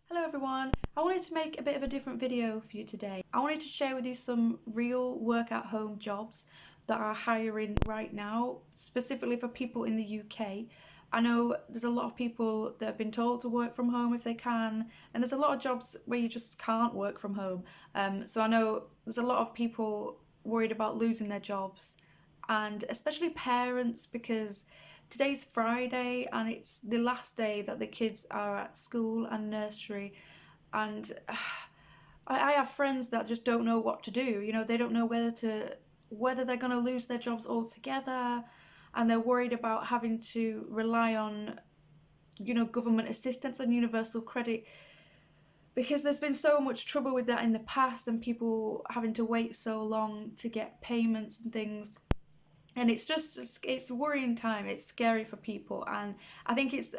Hello everyone, I wanted to make a bit of a different video for you today. I wanted to share with you some real work at home jobs that are hiring right now, specifically for people in the UK. I know there's a lot of people that have been told to work from home if they can, and there's a lot of jobs where you just can't work from home. So I know there's a lot of people worried about losing their jobs, and especially parents, because today's Friday and it's the last day that the kids are at school and nursery. And I have friends that just don't know what to do. They don't know whether they're going to lose their jobs altogether, and they're worried about having to rely on government assistance and universal credit, because there's been so much trouble with that in the past, and people having to wait so long to get payments and things. And it's a worrying time. It's scary for people, and I think it's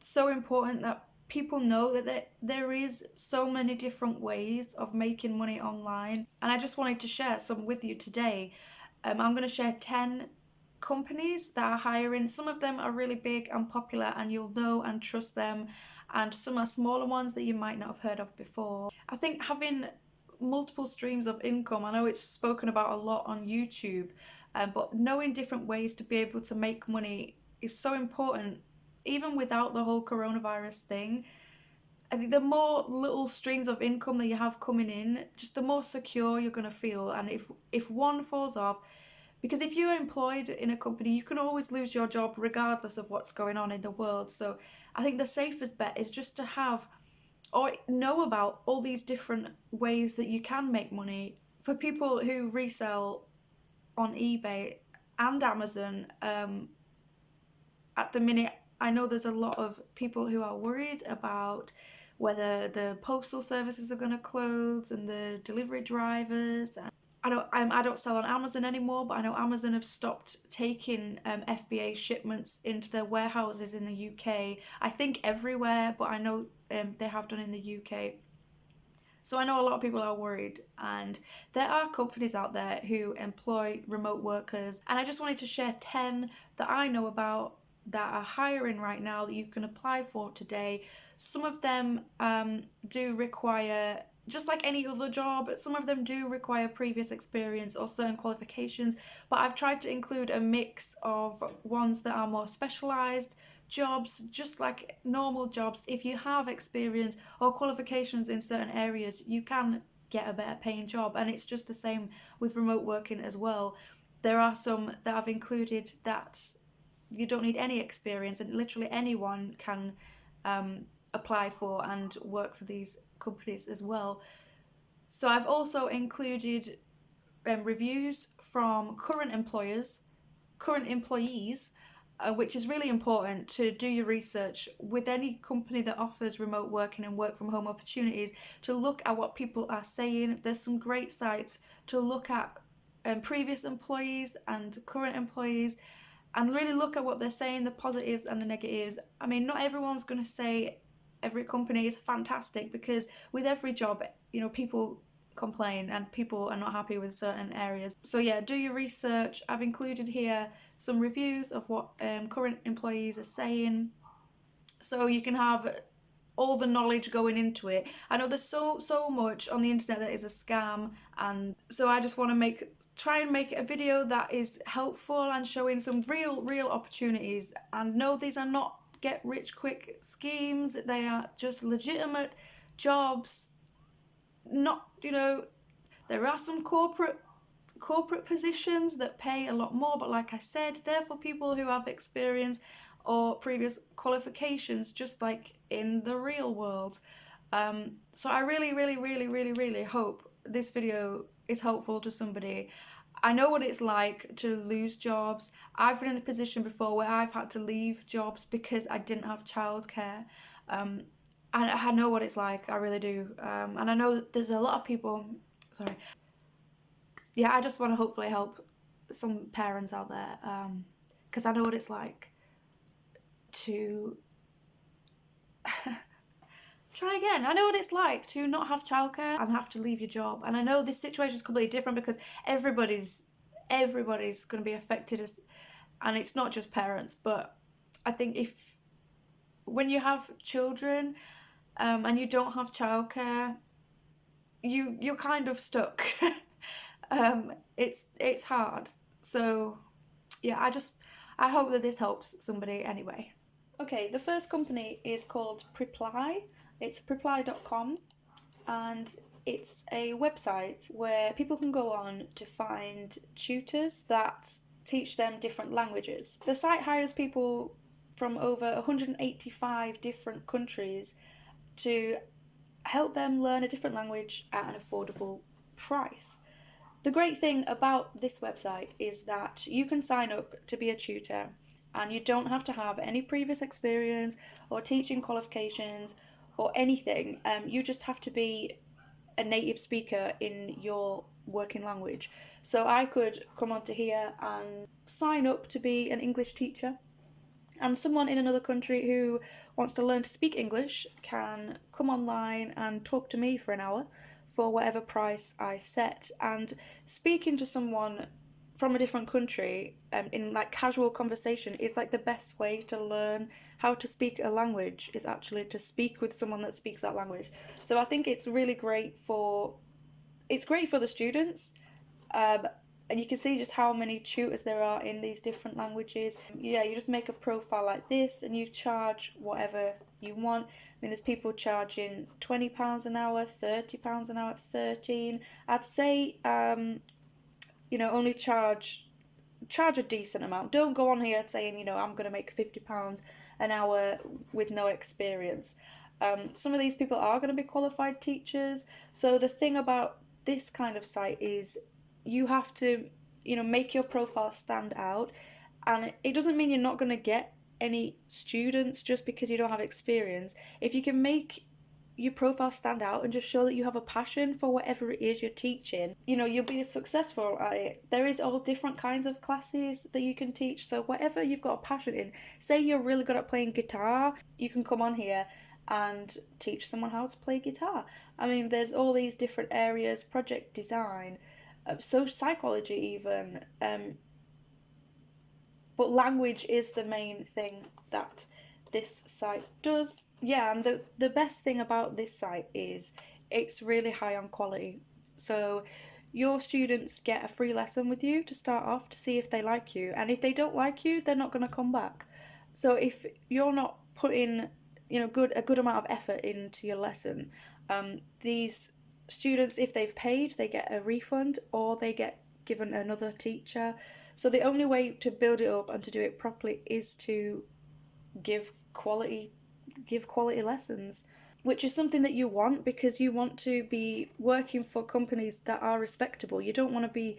so important that people know that there is so many different ways of making money online. And I just wanted to share some with you today. I'm going to share 10 companies that are hiring. Some of them are really big and popular, and you'll know and trust them, and some are smaller ones that you might not have heard of before. I think having multiple streams of income, I know it's spoken about a lot on YouTube, but knowing different ways to be able to make money is so important, even without the whole coronavirus thing. I think the more little streams of income that you have coming in, just the more secure you're going to feel. And if one falls off, because if you're employed in a company, you can always lose your job regardless of what's going on in the world. So I think the safest bet is just to have or know about all these different ways that you can make money. For people who resell on eBay and Amazon, at the minute, I know there's a lot of people who are worried about whether the postal services are going to close and the delivery drivers. I don't sell on Amazon anymore, but I know Amazon have stopped taking FBA shipments into their warehouses in the UK. I think everywhere, but I know they have done in the UK. So I know a lot of people are worried, and there are companies out there who employ remote workers, and I just wanted to share 10 that I know about that are hiring right now that you can apply for today. Some of them do require, just like any other job, some of them do require previous experience or certain qualifications, but I've tried to include a mix of ones that are more specialised jobs, just like normal jobs. If you have experience or qualifications in certain areas, you can get a better paying job, and it's just the same with remote working as well. There are some that I've included that you don't need any experience, and literally anyone can apply for and work for these companies as well. So I've also included reviews from current employees, which is really important to do your research with any company that offers remote working and work from home opportunities, to look at what people are saying. There's some great sites to look at previous employees and current employees, and really look at what they're saying, the positives and the negatives. I mean, not everyone's going to say every company is fantastic, because with every job, people complain and people are not happy with certain areas. So yeah, do your research. I've included here some reviews of what current employees are saying, so you can have all the knowledge going into it. I know there's so much on the internet that is a scam, and so I just want to try and make a video that is helpful and showing some real opportunities. And no, these are not get rich quick schemes. They are just legitimate jobs. Not, there are some corporate positions that pay a lot more, but like I said, they're for people who have experience or previous qualifications, just like in the real world. So I really hope this video is helpful to somebody. I know what it's like to lose jobs. I've been in the position before where I've had to leave jobs because I didn't have childcare. And I know what it's like, I really do. And I know that there's a lot of people, sorry. Yeah, I just want to hopefully help some parents out there, because I know what it's like to try again. I know what it's like to not have childcare and have to leave your job. And I know this situation is completely different because everybody's going to be affected, and it's not just parents. But I think when you have children, and you don't have childcare, you're kind of stuck. It's hard. So yeah, I hope that this helps somebody anyway. Okay, the first company is called Preply. It's preply.com, and it's a website where people can go on to find tutors that teach them different languages. The site hires people from over 185 different countries to help them learn a different language at an affordable price. The great thing about this website is that you can sign up to be a tutor and you don't have to have any previous experience or teaching qualifications or anything. You just have to be a native speaker in your working language. So I could come onto here and sign up to be an English teacher, and someone in another country who wants to learn to speak English can come online and talk to me for an hour for whatever price I set. And speaking to someone from a different country in like casual conversation is like the best way to learn how to speak a language, is actually to speak with someone that speaks that language. So I think it's really great for the students, and you can see just how many tutors there are in these different languages. Yeah, you just make a profile like this and you charge whatever you want. I mean, there's people charging £20 an hour, £30 an hour, 13. I'd say, only charge a decent amount. Don't go on here saying, I'm going to make £50 an hour with no experience. Some of these people are going to be qualified teachers. So the thing about this kind of site is you have to, make your profile stand out. And it doesn't mean you're not going to get any students just because you don't have experience. If you can make your profile stand out and just show that you have a passion for whatever it is you're teaching, you'll be successful at it. There is all different kinds of classes that you can teach. So whatever you've got a passion in, say you're really good at playing guitar, you can come on here and teach someone how to play guitar. I mean, there's all these different areas, project design, social psychology even, but language is the main thing that this site does. Yeah, and the best thing about this site is it's really high on quality. So your students get a free lesson with you to start off to see if they like you, and if they don't like you, they're not going to come back. So if you're not putting a good amount of effort into your lesson, these students, if they've paid, they get a refund or they get given another teacher. So the only way to build it up and to do it properly is to give quality lessons, which is something that you want, because you want to be working for companies that are respectable. You don't want to be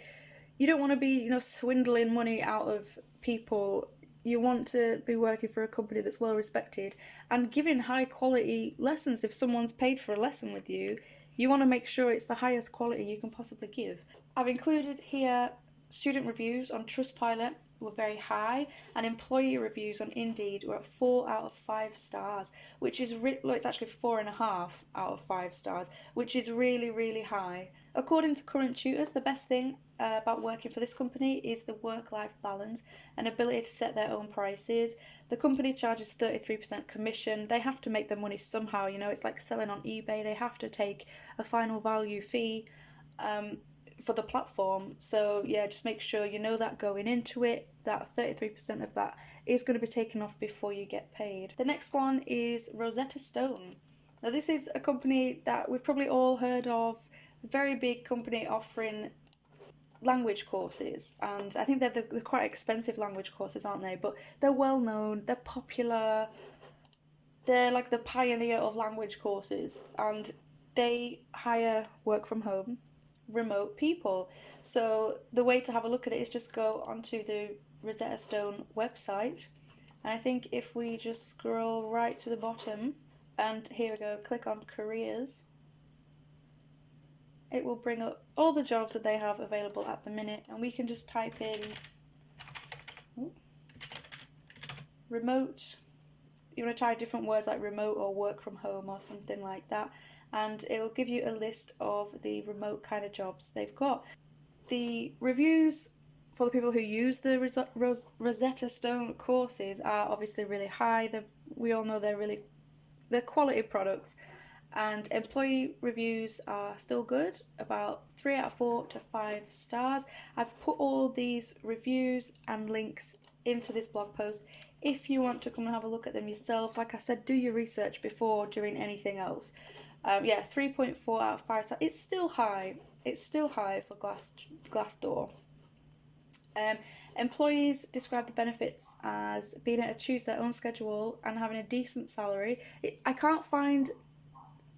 swindling money out of people. You want to be working for a company that's well respected and giving high quality lessons. If someone's paid for a lesson with you, you want to make sure it's the highest quality you can possibly give. I've included here student reviews on Trustpilot were very high, and employee reviews on Indeed were at 4 out of 5 stars, which is it's actually 4.5 out of 5 stars, which is really, really high. According to current tutors, the best thing about working for this company is the work-life balance and ability to set their own prices. The company charges 33% commission. They have to make their money somehow, it's like selling on eBay. They have to take a final value fee for the platform. So yeah, just make sure you know that going into it, that 33% of that is going to be taken off before you get paid. The next one is Rosetta Stone. Now this is a company that we've probably all heard of, a very big company offering language courses, and I think they're quite expensive language courses, aren't they? But they're well known, they're popular, they're like the pioneer of language courses, and they hire work from home remote people. So the way to have a look at it is just go onto the Rosetta Stone website, and I think if we just scroll right to the bottom, and here we go, click on careers, it will bring up all the jobs that they have available at the minute, and we can just type in remote. You want to try different words like remote or work from home or something like that, and it will give you a list of the remote kind of jobs they've got. The reviews for the people who use the Rosetta Stone courses are obviously really high. We all know they're really they're quality products, and employee reviews are still good, about 3 out of 4 to 5 stars. I've put all these reviews and links into this blog post if you want to come and have a look at them yourself. Like I said, do your research before doing anything else. 3.4 out of 5 stars. It's still high. It's still high for Glassdoor. Employees describe the benefits as being able to choose their own schedule and having a decent salary. I can't find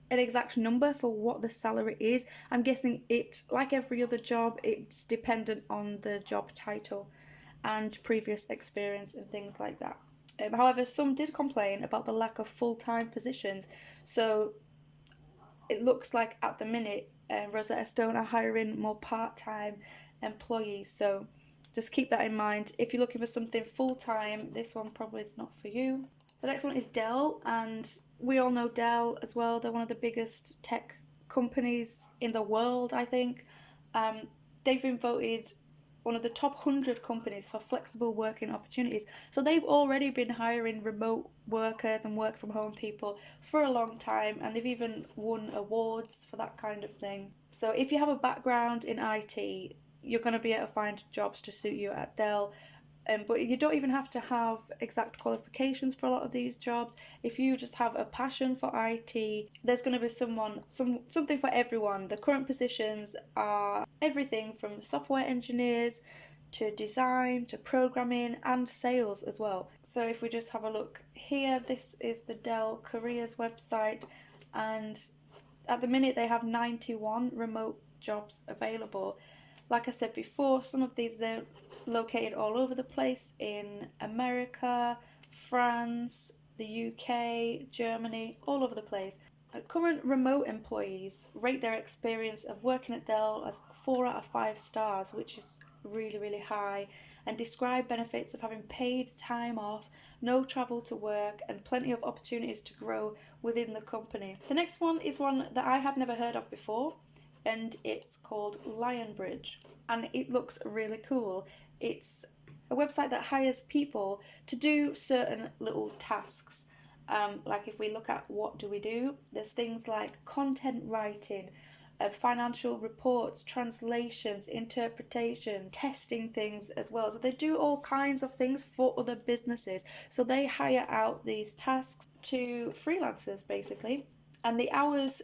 an exact number for what the salary is. I'm guessing it, like every other job, it's dependent on the job title and previous experience and things like that. However, some did complain about the lack of full-time positions, so it looks like at the minute Rosetta Stone are hiring more part-time employees, so just keep that in mind. If you're looking for something full-time, this one probably is not for you. The next one is Dell, and we all know Dell as well. They're one of the biggest tech companies in the world, I think. They've been voted one of the top 100 companies for flexible working opportunities. So they've already been hiring remote workers and work from home people for a long time, and they've even won awards for that kind of thing. So if you have a background in IT, you're going to be able to find jobs to suit you at Dell. But you don't even have to have exact qualifications for a lot of these jobs. If you just have a passion for IT, there's going to be something for everyone. The current positions are everything from software engineers to design to programming and sales as well. So if we just have a look here, this is the Dell Careers website, and at the minute they have 91 remote jobs available. Like I said before, some of these, they're located all over the place in America, France, the UK, Germany, all over the place. Current remote employees rate their experience of working at Dell as 4 out of 5 stars, which is really, really high, and describe benefits of having paid time off, no travel to work, and plenty of opportunities to grow within the company. The next one is one that I have never heard of before, and it's called Lionbridge, and it looks really cool. It's a website that hires people to do certain little tasks. Like if we look at what do we do, there's things like content writing, financial reports, translations, interpretations, testing things as well. So they do all kinds of things for other businesses. So they hire out these tasks to freelancers basically, and the hours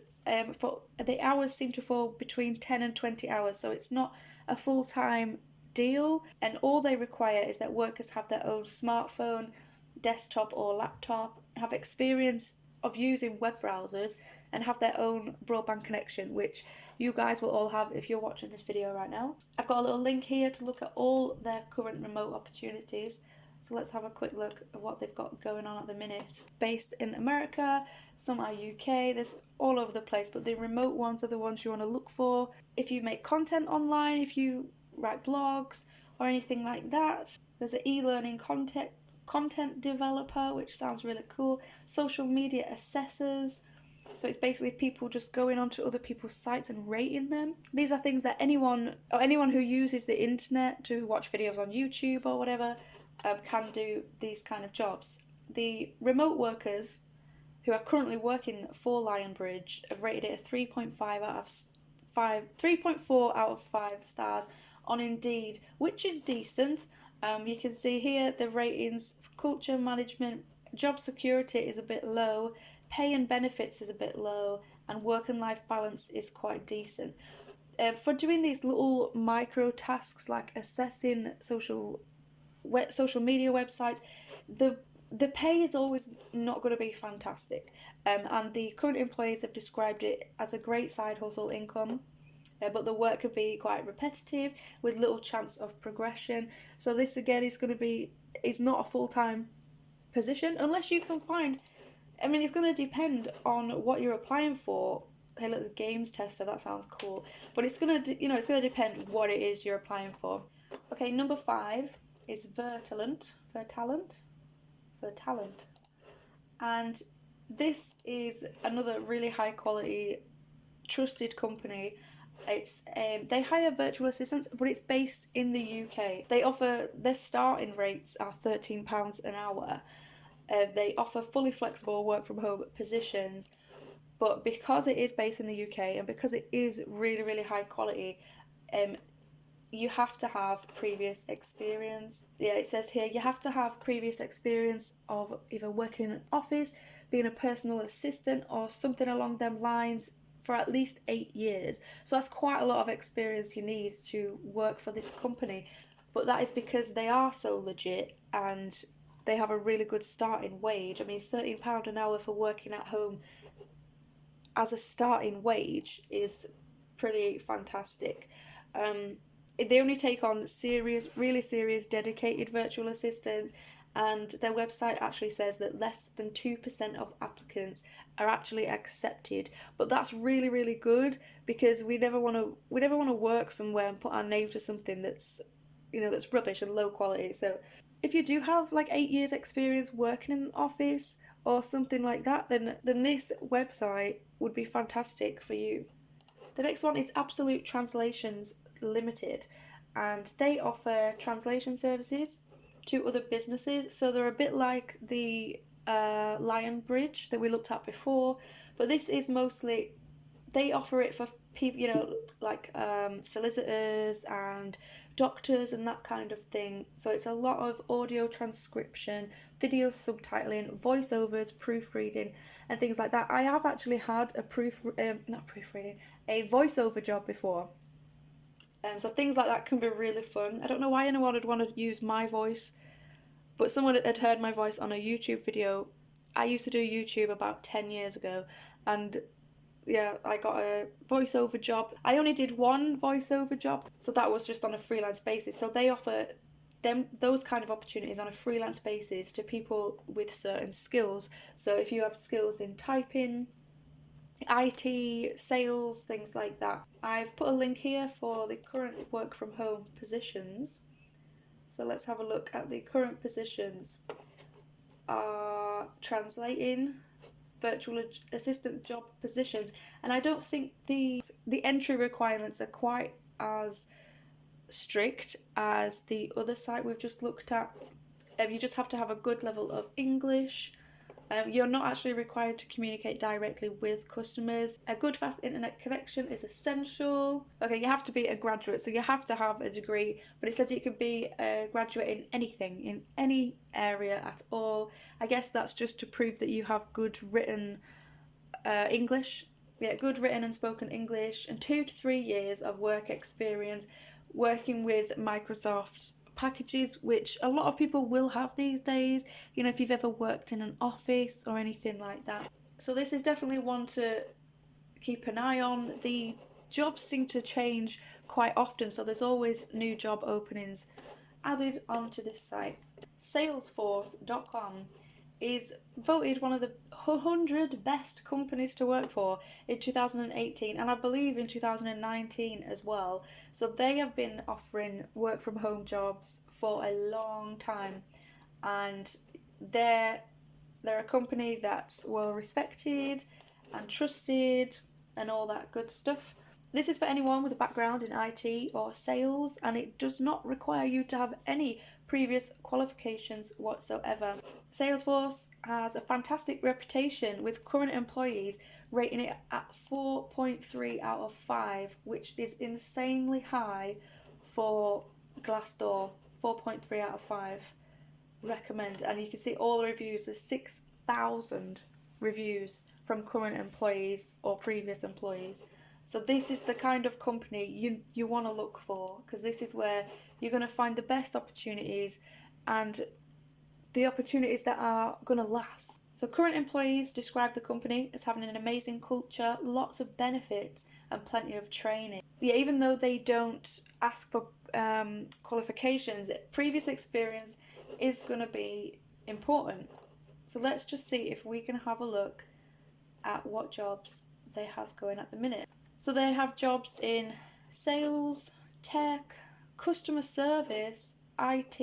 seem to fall between 10 and 20 hours, so it's not a full-time deal, and all they require is that workers have their own smartphone, desktop or laptop, have experience of using web browsers, and have their own broadband connection, which you guys will all have if you're watching this video right now. I've got a little link here to look at all their current remote opportunities. So let's have a quick look at what they've got going on at the minute. Based in America, some are UK, there's all over the place, but the remote ones are the ones you want to look for. If you make content online, if you write blogs or anything like that, there's an e-learning content developer, which sounds really cool. Social media assessors. So it's basically people just going onto other people's sites and rating them. These are things that anyone who uses the internet to watch videos on YouTube or whatever can do these kind of jobs. The remote workers who are currently working for Lionbridge have rated it a 3.4 out of 5 stars on Indeed, which is decent. You can see here the ratings for culture management, job security is a bit low, pay and benefits is a bit low, and work and life balance is quite decent. For doing these little micro tasks like assessing social media websites, the pay is always not going to be fantastic, and the current employees have described it as a great side hustle income, but the work can be quite repetitive with little chance of progression. So this again is not a full-time position unless you can find, it's going to depend on what you're applying for. Hey look, the games tester, that sounds cool, but it's going to depend what it is you're applying for. Okay, number 5 is Vertalent, and this is another really high quality, trusted company. It's they hire virtual assistants, but it's based in the UK. They offer, their starting rates are £13 an hour, They offer fully flexible work from home positions, but because it is based in the UK and because it is really, really high quality, you have to have previous experience. Yeah, it says here you have to have previous experience of either working in an office, being a personal assistant, or something along them lines for at least 8 years. So that's quite a lot of experience you need to work for this company. But that is because they are so legit and they have a really good starting wage. I mean, £13 an hour for working at home as a starting wage is pretty fantastic. They only take on serious, really serious, dedicated virtual assistants, and their website actually says that less than 2% of applicants are actually accepted. But that's really, really good, because we never want to work somewhere and put our name to something that's, that's rubbish and low quality. So if you do have like 8 years experience working in an office or something like that, then this website would be fantastic for you. The next one is Absolute Translations Limited, and they offer translation services to other businesses. So they're a bit like the Lionbridge that we looked at before, but this is mostly, they offer it for people, like solicitors and doctors and that kind of thing. So it's a lot of audio transcription, video subtitling, voiceovers, proofreading, and things like that. I have actually had a a voiceover job before. So things like that can be really fun. I don't know why anyone would want to use my voice, but someone had heard my voice on a YouTube video. I used to do YouTube about 10 years ago, and yeah, I got a voiceover job. I only did one voiceover job, so that was just on a freelance basis. So they offer those kind of opportunities on a freelance basis to people with certain skills. So if you have skills in typing, IT, sales, things like that. I've put a link here for the current work from home positions. So let's have a look at the current positions. Translating, virtual assistant job positions, and I don't think the entry requirements are quite as strict as the other site we've just looked at. You just have to have a good level of English. You're not actually required to communicate directly with customers. A good fast internet connection is essential. Okay, you have to be a graduate, so you have to have a degree, but it says you could be a graduate in anything, in any area at all. I guess that's just to prove that you have good written English. Yeah, good written and spoken English, and 2 to 3 years of work experience working with Microsoft packages, which a lot of people will have these days, if you've ever worked in an office or anything like that. So this is definitely one to keep an eye on. The jobs seem to change quite often, so there's always new job openings added onto this site. Salesforce.com is voted one of the 100 best companies to work for in 2018, and I believe in 2019 as well. So they have been offering work from home jobs for a long time, and they're a company that's well respected and trusted and all that good stuff. This is for anyone with a background in IT or sales, and it does not require you to have any previous qualifications whatsoever. Salesforce has a fantastic reputation, with current employees rating it at 4.3 out of 5, which is insanely high for Glassdoor. 4.3 out of 5. Recommend. And you can see all the reviews. There's 6,000 reviews from current employees or previous employees. So this is the kind of company you want to look for, because this is where you're going to find the best opportunities and the opportunities that are going to last. So current employees describe the company as having an amazing culture, lots of benefits, and plenty of training. Yeah, even though they don't ask for qualifications, previous experience is going to be important. So let's just see if we can have a look at what jobs they have going at the minute. So they have jobs in sales, tech, customer service, IT,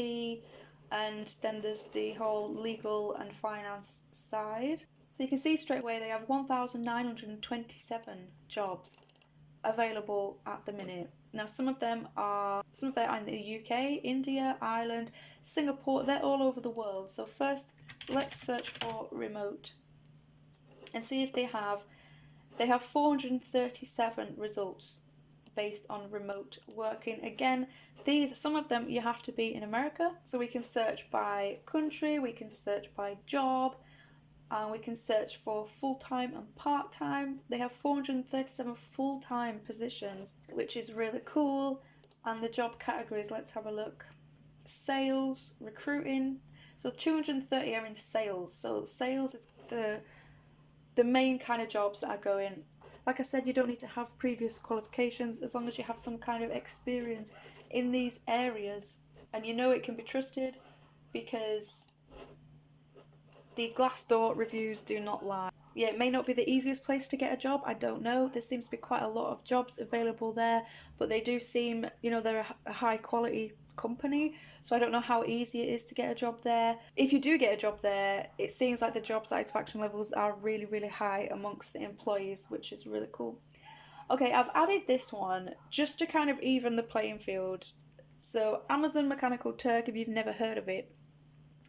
and then there's the whole legal and finance side. So you can see straight away they have 1,927 jobs. available at the minute. Now some of them are in the UK, India, Ireland, Singapore. They're all over the world. So first, let's search for remote and see if they have 437 results based on remote working. Again, some of them you have to be in America, so we can search by country, we can search by job, and we can search for full-time and part-time. They have 437 full-time positions, which is really cool. And the job categories, let's have a look. Sales, recruiting. So 230 are in sales. So sales is the main kind of jobs that are going. Like I said, you don't need to have previous qualifications as long as you have some kind of experience in these areas. And you know it can be trusted because the Glassdoor reviews do not lie. Yeah, it may not be the easiest place to get a job, I don't know. There seems to be quite a lot of jobs available there, but they do seem, they're a high quality company, so I don't know how easy it is to get a job there. If you do get a job there, it seems like the job satisfaction levels are really, really high amongst the employees, which is really cool. Okay, I've added this one just to kind of even the playing field. So Amazon Mechanical Turk, if you've never heard of it,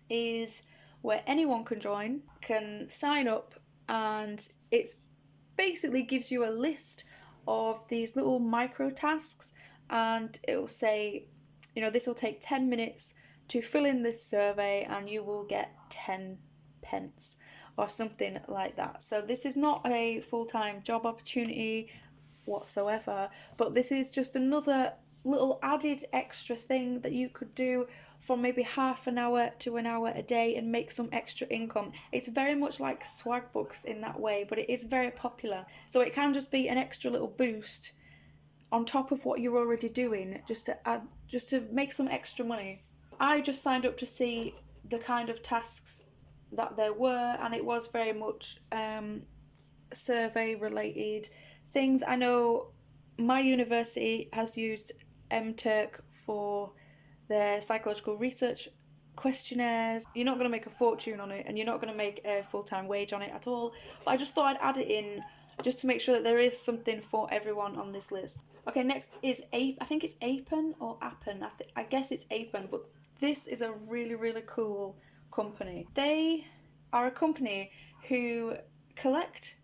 is where anyone can join, can sign up, and it's basically gives you a list of these little micro tasks, and it will say, this will take 10 minutes to fill in this survey and you will get 10 pence or something like that. So this is not a full-time job opportunity whatsoever, but this is just another little added extra thing that you could do for maybe half an hour to an hour a day and make some extra income. It's very much like swag books in that way, but it is very popular. So it can just be an extra little boost on top of what you're already doing, just to make some extra money. I just signed up to see the kind of tasks that there were, and it was very much survey related things. I know my university has used MTurk for their psychological research questionnaires. You're not going to make a fortune on it, and you're not going to make a full-time wage on it at all, but I just thought I'd add it in just to make sure that there is something for everyone on this list. Okay, next is I think it's Appen or Appen. I guess it's Appen, but this is a really, really cool company. They are a company who collect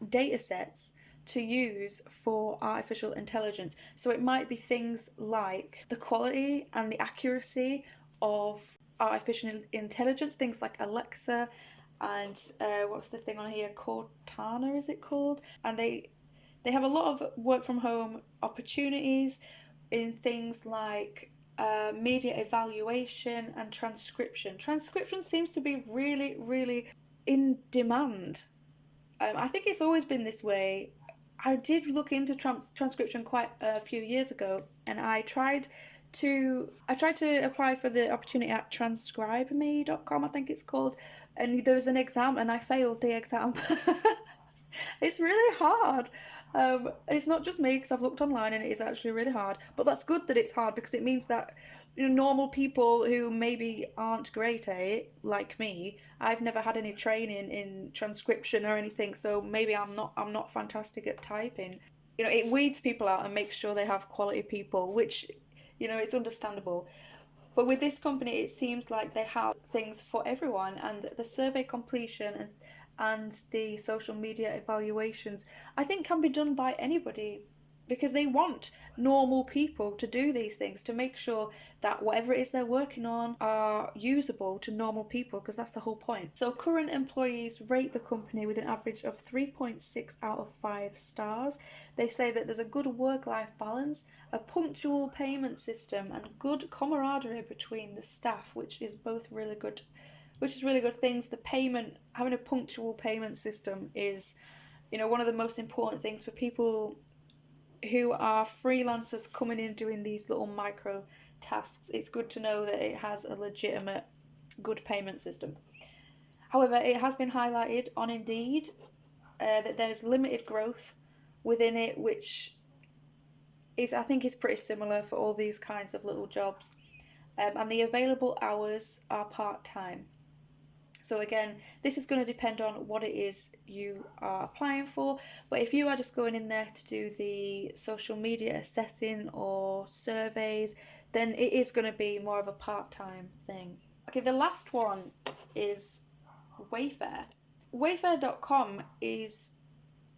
data sets to use for artificial intelligence. So it might be things like the quality and the accuracy of artificial intelligence, things like Alexa and what's the thing on here, Cortana is it called? And they have a lot of work from home opportunities in things like media evaluation and transcription. Transcription seems to be really, really in demand. I think it's always been this way. I did look into transcription quite a few years ago, and I tried to apply for the opportunity at transcribeme.com, I think it's called, and there was an exam and I failed the exam. It's really hard. It's not just me, because I've looked online and it is actually really hard, but that's good that it's hard, because it means that normal people who maybe aren't great at it, like me, I've never had any training in transcription or anything, so maybe I'm not fantastic at typing. It weeds people out and makes sure they have quality people, which, it's understandable. But with this company, it seems like they have things for everyone, and the survey completion and the social media evaluations, I think, can be done by anybody, because they want normal people to do these things, to make sure that whatever it is they're working on are usable to normal people, because that's the whole point. So current employees rate the company with an average of 3.6 out of 5 stars. They say that there's a good work-life balance, a punctual payment system, and good camaraderie between the staff, which is really good things. The payment, having a punctual payment system is, one of the most important things for people who are freelancers coming in doing these little micro tasks. It's good to know that it has a legitimate good payment system. However, it has been highlighted on Indeed that there's limited growth within it, which I think is pretty similar for all these kinds of little jobs. And the available hours are part-time. So again, this is going to depend on what it is you are applying for, but if you are just going in there to do the social media assessing or surveys, then it is going to be more of a part-time thing. Okay, the last one is Wayfair. Wayfair.com is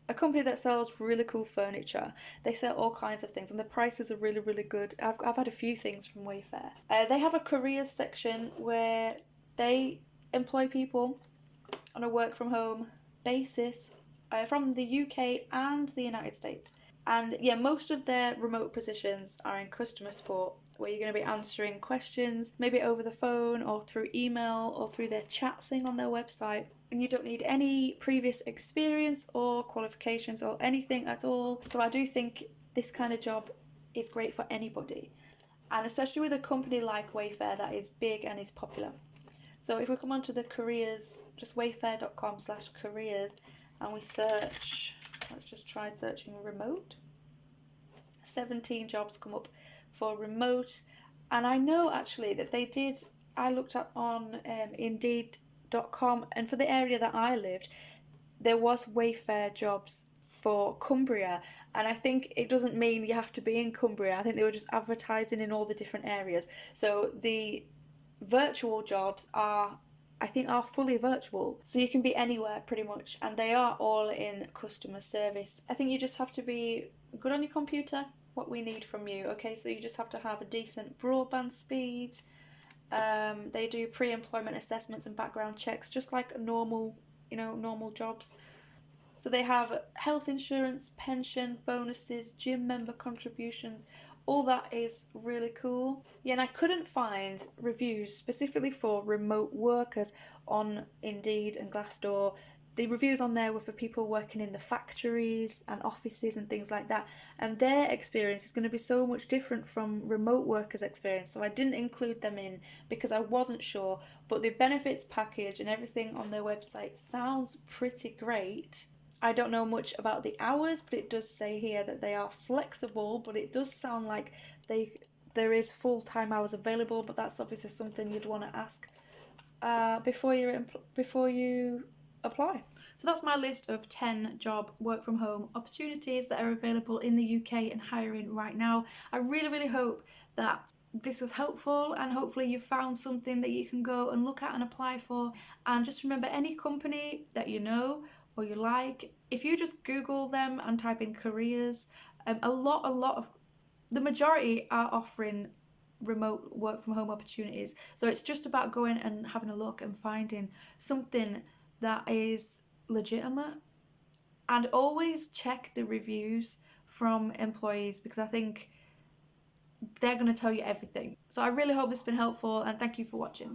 a company that sells really cool furniture. They sell all kinds of things and the prices are really, really good. I've had a few things from Wayfair. They have a careers section where they employ people on a work from home basis from the UK and the United States. And yeah, most of their remote positions are in customer support, where you're going to be answering questions, maybe over the phone or through email or through their chat thing on their website. And you don't need any previous experience or qualifications or anything at all. So I do think this kind of job is great for anybody. And especially with a company like Wayfair that is big and is popular. So if we come onto the careers, just wayfair.com/careers, and we search, let's just try searching remote. 17 jobs come up for remote. And I know actually that they did, I looked up on Indeed.com, and for the area that I lived, there was Wayfair jobs for Cumbria. And I think it doesn't mean you have to be in Cumbria. I think they were just advertising in all the different areas. So the virtual jobs are fully virtual, so you can be anywhere pretty much, and they are all in customer service. I think you just have to be good on your computer, what we need from you. Okay, so you just have to have a decent broadband speed. They do pre-employment assessments and background checks, just like normal jobs. So they have health insurance, pension, bonuses, gym member contributions. All that is really cool. Yeah, and I couldn't find reviews specifically for remote workers on Indeed and Glassdoor. The reviews on there were for people working in the factories and offices and things like that. And their experience is going to be so much different from remote workers' experience. So I didn't include them in because I wasn't sure. But the benefits package and everything on their website sounds pretty great. I don't know much about the hours, but it does say here that they are flexible, but it does sound like there is full-time hours available, but that's obviously something you'd want to ask before you apply. So that's my list of 10 job work from home opportunities that are available in the UK and hiring right now. I really, really hope that this was helpful, and hopefully you found something that you can go and look at and apply for. And just remember, any company that you know or you like, if you just Google them and type in careers, the majority are offering remote work from home opportunities. So it's just about going and having a look and finding something that is legitimate, and always check the reviews from employees, because I think they're going to tell you everything. So I really hope it's been helpful, and thank you for watching.